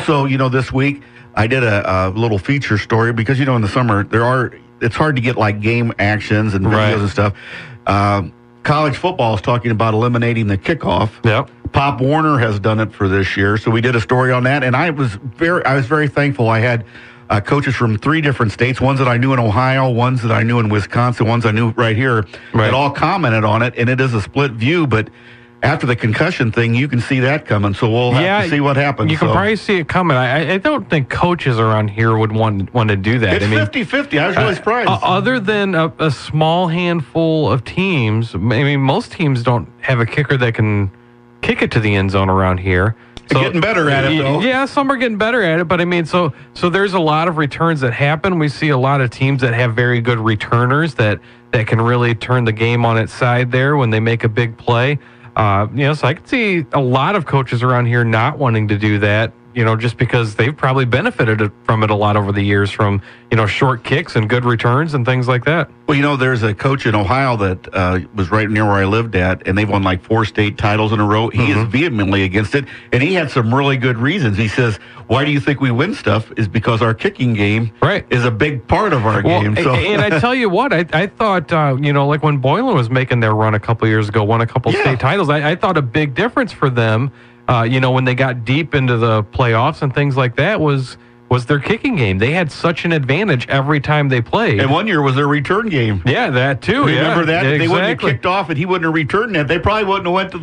Also, this week I did a little feature story because, in the summer it's hard to get like game actions and videos and stuff. College football is talking about eliminating the kickoff. Yep. Pop Warner has done it for this year, so we did a story on that, and I was very thankful. I had coaches from 3 different states, ones that I knew in Ohio, ones that I knew in Wisconsin, ones I knew right here, that all commented on it, and it is a split view, but after the concussion thing, you can see that coming, so we'll have to see what happens. You can probably see it coming. I don't think coaches around here would want to do that. It's 50-50. I was really surprised. Other than a small handful of teams, most teams don't have a kicker that can kick it to the end zone around here. So, getting better at it, though. Yeah, some are getting better at it, but so there's a lot of returns that happen. We see a lot of teams that have very good returners that can really turn the game on its side there when they make a big play. So I could see a lot of coaches around here not wanting to do that, just because they've probably benefited from it a lot over the years from, short kicks and good returns and things like that. Well, there's a coach in Ohio that was right near where I lived at, and they've won like 4 state titles in a row. He is vehemently against it, and he had some really good reasons. He says, why do you think we win stuff? Is because our kicking game is a big part of our game. So. And I tell you what, I thought, like when Boylan was making their run a couple years ago, won a couple state titles, I thought a big difference for them, when they got deep into the playoffs and things like that was their kicking game. They had such an advantage every time they played. And one year was their return game. Yeah, that too. Remember that? Exactly. They wouldn't have kicked off and he wouldn't have returned that. They probably wouldn't have went to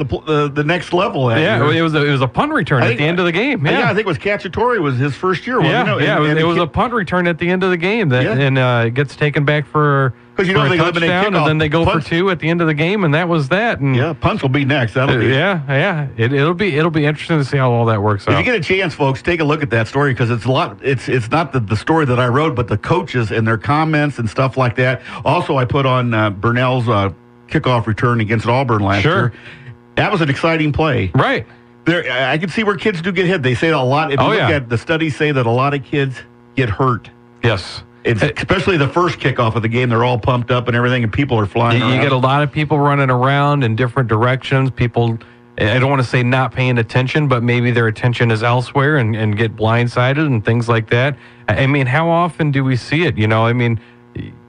the next level. It was a punt return at the end of the game. Yeah, I think it was Cacciatore was his first year, wasn't it? It was a punt return at the end of the game and it gets taken back for a touchdown, and then they go for 2 at the end of the game, and that was that. And punts will be next. That'll be It'll be interesting to see how all that works out. If you get a chance, folks, take a look at that story because it's a lot. It's not the story that I wrote, but the coaches and their comments and stuff like that. Also, I put on Burnell's kickoff return against Auburn last year. That was an exciting play. Right. I can see where kids do get hit. They say a lot. If you look at the studies, say that a lot of kids get hurt. Yes. Especially the first kickoff of the game, they're all pumped up and everything, and people are flying around. You get a lot of people running around in different directions. People, I don't want to say not paying attention, but maybe their attention is elsewhere and get blindsided and things like that. How often do we see it?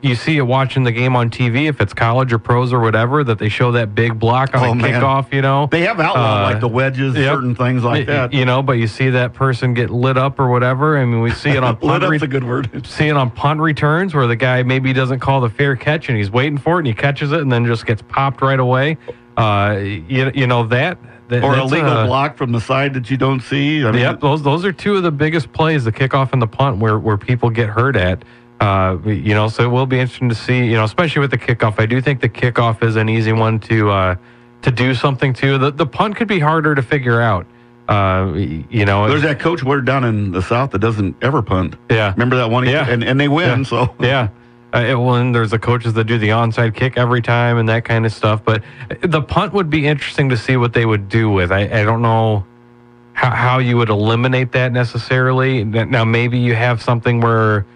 You see it watching the game on TV, if it's college or pros or whatever, that they show that big block on a kickoff, They have outlawed like the wedges, certain things like that. But you see that person get lit up or whatever. We see it on punt up's a good word. See it on punt returns where the guy maybe doesn't call the fair catch and he's waiting for it and he catches it and then just gets popped right away. Or a legal block from the side that you don't see. Those are 2 of the biggest plays, the kickoff and the punt, where people get hurt at. So it will be interesting to see, especially with the kickoff. I do think the kickoff is an easy one to do something to. The punt could be harder to figure out. There's that coach down in the South that doesn't ever punt. Yeah. Remember that one? And they win, so. Yeah. And there's the coaches that do the onside kick every time and that kind of stuff. But the punt would be interesting to see what they would do with. I don't know how you would eliminate that necessarily. Now, maybe you have something where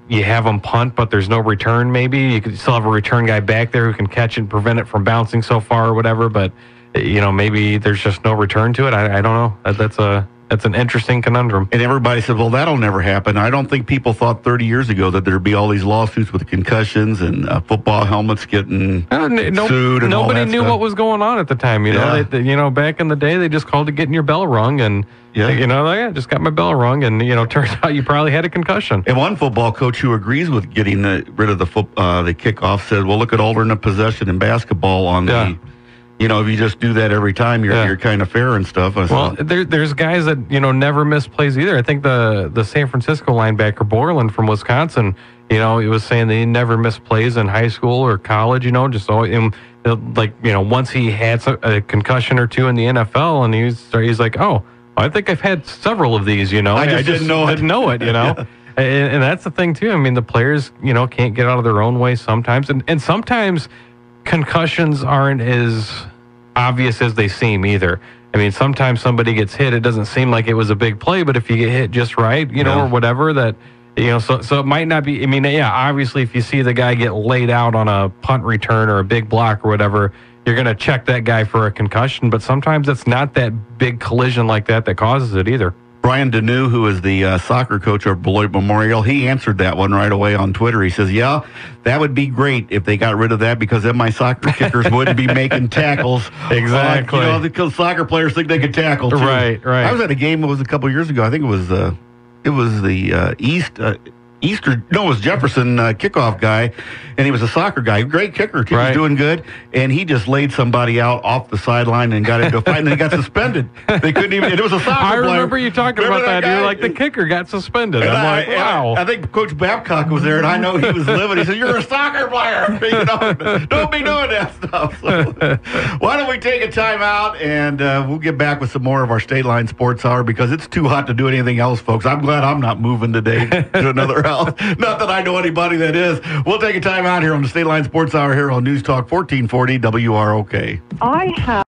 you have them punt, but there's no return maybe. You could still have a return guy back there who can catch it and prevent it from bouncing so far or whatever, but, maybe there's just no return to it. I don't know. That's an interesting conundrum. And everybody said, well, that'll never happen. I don't think people thought 30 years ago that there'd be all these lawsuits with concussions and football helmets getting sued and nobody knew what was going on at the time. Back in the day, they just called it getting your bell rung and, I just got my bell rung and, turns out you probably had a concussion. And one football coach who agrees with getting rid of the kickoff said, well, look at alternate possession in basketball on the... if you just do that every time, you're kind of fair and stuff. There's guys that, never miss plays either. I think the San Francisco linebacker, Borland from Wisconsin, he was saying that he never missed plays in high school or college, just always, once he had a concussion or 2 in the NFL, and he's like, oh, I think I've had several of these, I just didn't know it. And that's the thing, too. The players, can't get out of their own way sometimes. And sometimes concussions aren't as obvious as they seem either. Sometimes somebody gets hit, it doesn't seem like it was a big play, but if you get hit just right, or whatever, that, so it might not be, obviously if you see the guy get laid out on a punt return or a big block or whatever, you're going to check that guy for a concussion, but sometimes it's not that big collision like that causes it either. Brian Deneau, who is the soccer coach of Beloit Memorial, he answered that one right away on Twitter. He says, yeah, that would be great if they got rid of that, because then my soccer kickers wouldn't be making tackles. Exactly. Because soccer players think they can tackle, too. Right. I was at a game, it was a couple years ago. I think it was the it was Jefferson kickoff guy, and he was a soccer guy. Great kicker. He was doing good, and he just laid somebody out off the sideline and got into a fight, and then got suspended. They couldn't even. It was a soccer player. I remember you talking about that. You're like, the kicker got suspended. And I'm like, wow. I think Coach Babcock was there, and I know he was livid. He said, "You're a soccer player. Don't be doing that stuff." So, why don't we take a time out, and we'll get back with some more of our Stateline Sports Hour, because it's too hot to do anything else, folks. I'm glad I'm not moving today to another house. Not that I know anybody that is. We'll take a time out here on the Stateline Sports Hour here on News Talk 1440 WROK. I have